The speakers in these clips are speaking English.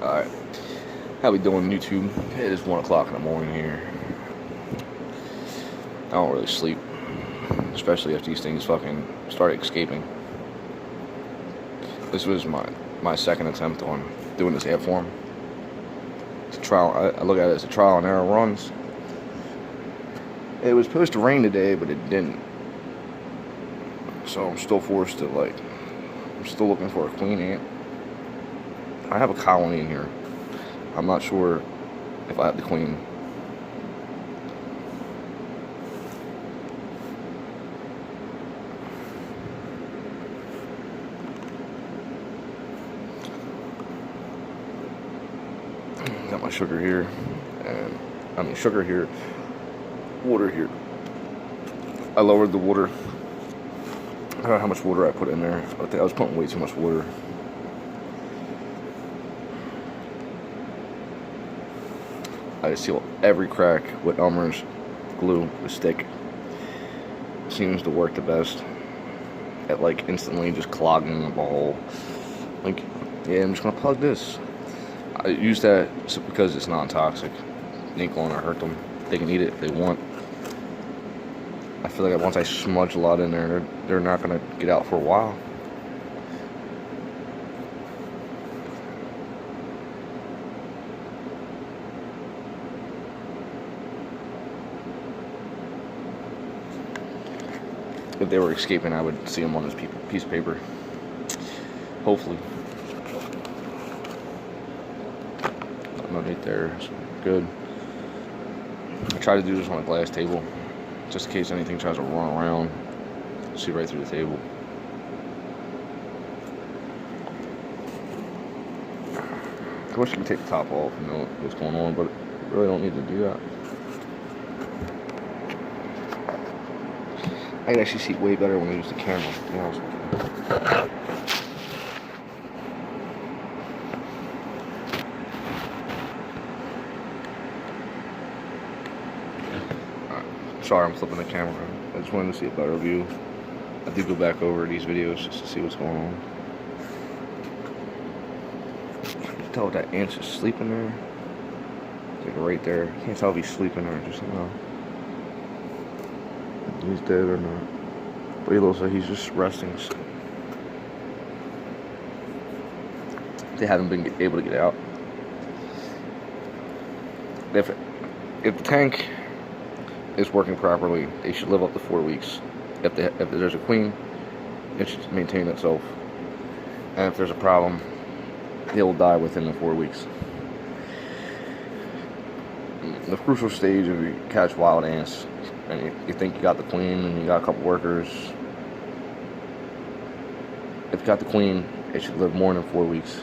Alright, how we doing, YouTube? It is 1 o'clock in the morning here. I don't really sleep, especially if these things fucking start escaping. This was my second attempt on doing this ad form. It's a trial. I look at it as a trial and error runs. It was supposed to rain today, but it didn't. So I'm still forced to, I'm still looking for a queen ant. I have a colony in here. I'm not sure if I have the queen. Got my sugar here, sugar here, water here. I lowered the water. I don't know how much water I put in there. I think I was putting way too much water. I just seal every crack with Elmer's glue, the stick. Seems to work the best at instantly just clogging up a hole. Yeah, I'm just gonna plug this. I use that because it's non-toxic. It ain't gonna hurt them. They can eat it if they want. I feel like once I smudge a lot in there, they're not gonna get out for a while. If they were escaping, I would see them on this piece of paper. Hopefully. No hit there, so good. I try to do this on a glass table, just in case anything tries to run around. See right through the table. I wish you could take the top off and know what's going on, but I really don't need to do that. I can actually see way better when I use the camera, to be honest with you. Sorry, I'm flipping the camera. I just wanted to see a better view. I do go back over these videos just to see what's going on. You can tell if that ant's just sleeping there. It's right there. You can't tell if he's sleeping or just he's dead or not. But he looks like he's just resting. They haven't been able to get out. If the tank is working properly, they should live up to 4 weeks. If there's a queen, it should maintain itself. And if there's a problem, they will die within the 4 weeks. The crucial stage, if you catch wild ants and you think you got the queen and you got a couple workers, if you got the queen, it should live more than 4 weeks.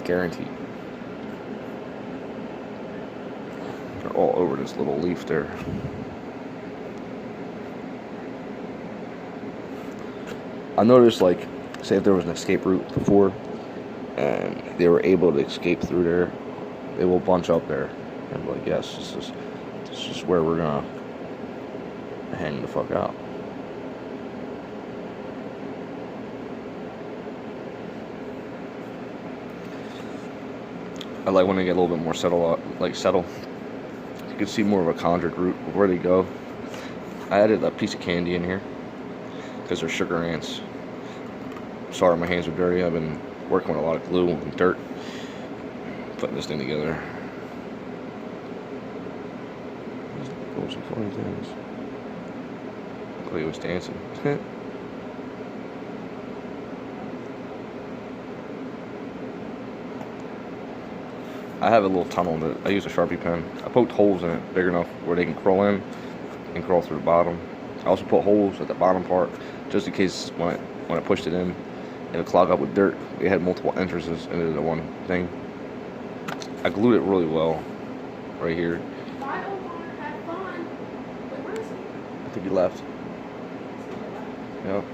Guaranteed. They're all over this little leaf there. I noticed, say if there was an escape route before and they were able to escape through there, they will bunch up there and be like, yes, this is where we're gonna hang the fuck out. I like when they get a little bit more settle. You can see more of a conjured route of where they go. I added a piece of candy in here because they're sugar ants. Sorry, my hands are dirty. I've been working with a lot of glue and dirt, putting this thing together. Doing some funny things. Look like he was dancing. I have a little tunnel that I use a Sharpie pen. I poked holes in it big enough where they can crawl in and crawl through the bottom. I also put holes at the bottom part just in case when I pushed it in, it'll clog up with dirt. It had multiple entrances into the one thing. I glued it really well right here. I think he left. Yep.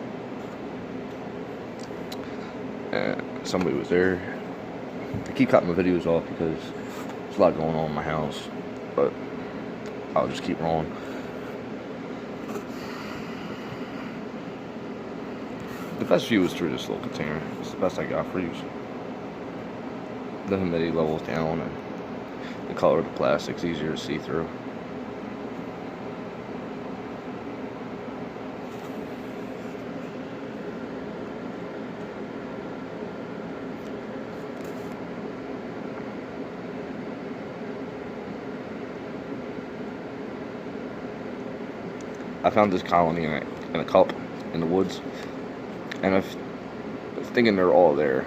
And somebody was there. I keep cutting my videos off because there's a lot going on in my house, but I'll just keep rolling. The best view is through this little container. It's the best I got for you. the humidity levels down, and the color of the plastic's easier to see through. I found this colony in a cup in the woods, and I was thinking they're all there,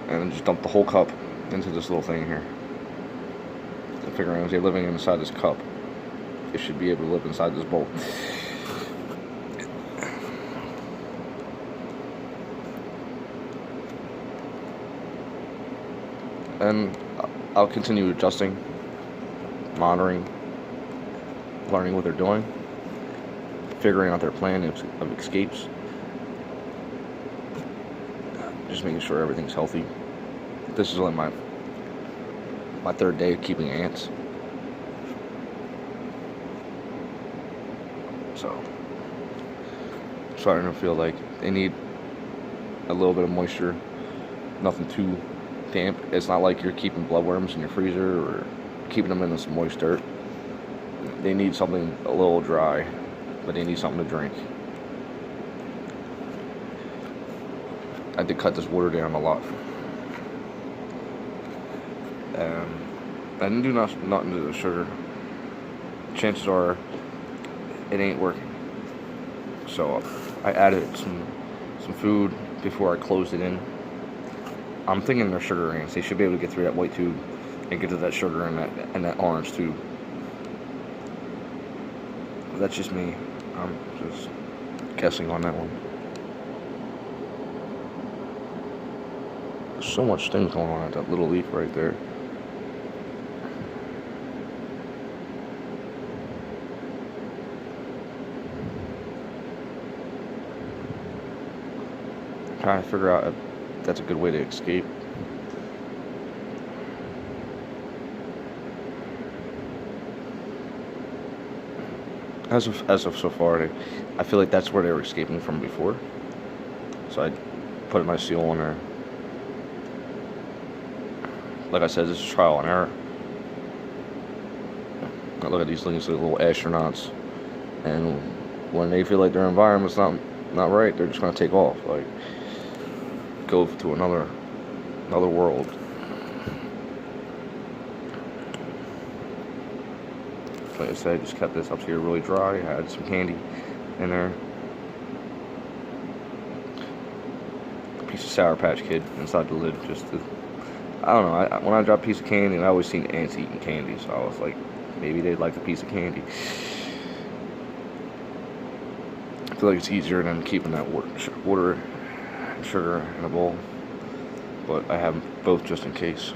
and I just dumped the whole cup into this little thing here. I'm figuring if they're living inside this cup, they should be able to live inside this bowl. And I'll continue adjusting, monitoring, learning what they're doing, figuring out their plan of escapes, just making sure everything's healthy. This is only my third day of keeping ants, so starting to feel like they need a little bit of moisture, nothing too damp. It's not like you're keeping bloodworms in your freezer or keeping them in some moist dirt. They need something a little dry, but they need something to drink. I did cut this water down a lot. I didn't do nothing to the sugar. Chances are it ain't working. So I added some food before I closed it in. I'm thinking they're sugar ants. They should be able to get through that white tube and get to that sugar in that orange tube. That's just me. I'm just guessing on that one. There's so much things going on at that little leaf right there. Trying to figure out if that's a good way to escape. As of so far, I feel like that's where they were escaping from before. So I put a nice seal on there. Like I said, this is trial and error. Now look at these things, like little astronauts, and when they feel like their environment's not right, they're just gonna take off, like go to another world. Like I said, I just kept this up here really dry. I had some candy in there. A piece of Sour Patch Kid inside the lid, just to, I don't know, when I drop a piece of candy, and I always seen ants eating candy, so I was like, maybe they'd like a piece of candy. I feel like it's easier than keeping that water and sugar in a bowl, but I have them both just in case.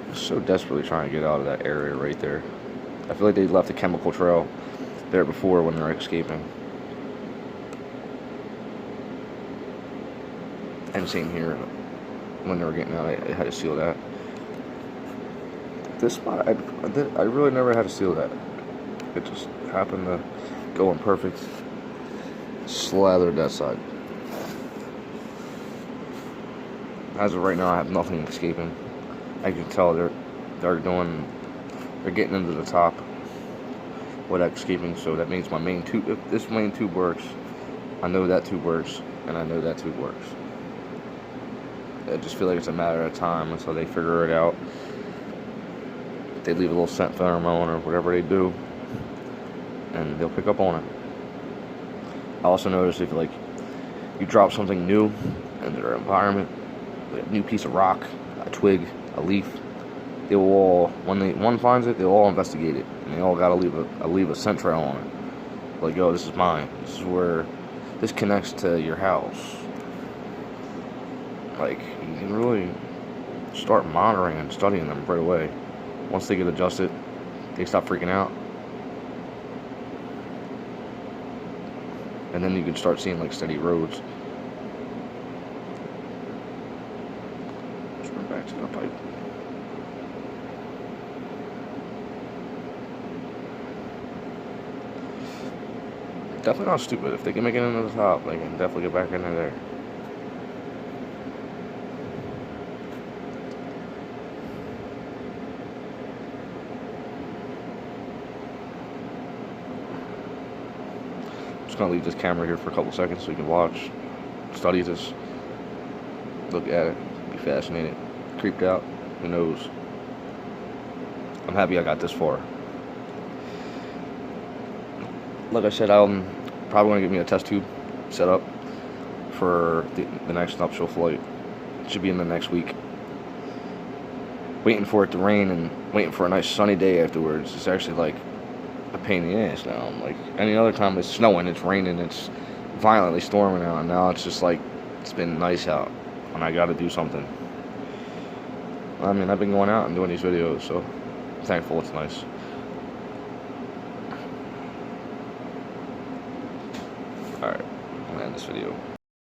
I'm so desperately trying to get out of that area right there. I feel like they left a chemical trail there before when they're escaping. And same here, when they were getting out, I had to seal that. This spot, I really never had to seal that. It just happened to go in perfect. Slathered that side. As of right now, I have nothing escaping. I can tell they're getting into the top without escaping, so that means my main tube, if this main tube works, I know that tube works, and I know that tube works. I just feel like it's a matter of time until they figure it out. They leave a little scent pheromone or whatever they do, and they'll pick up on it. I also noticed if you drop something new in their environment, like a new piece of rock, a twig, a leaf, they will all, when one finds it, they'll all investigate it, and they all gotta leave a scent trail on it. Like, yo, this is mine. This is where this connects to your house. Like, you can really start monitoring and studying them right away. Once they get adjusted, they stop freaking out, and then you can start seeing like steady roads. Let's run back to the pipe. Definitely not stupid. If they can make it into the top, they can definitely get back into there. gonna leave this camera here for a couple seconds so you can watch, study this, look at it, be fascinated, creeped out, who knows. I'm happy I got this far. Like I said, I'm probably gonna get me a test tube set up for the next nuptial flight. It should be in the next week. Waiting for it to rain and waiting for a nice sunny day afterwards. It's actually like a pain in the ass now. Like any other time it's snowing, it's raining, it's violently storming out, and now it's just like it's been nice out and I gotta do something. I mean, I've been going out and doing these videos, so I'm thankful it's nice. Alright, I'm gonna end this video.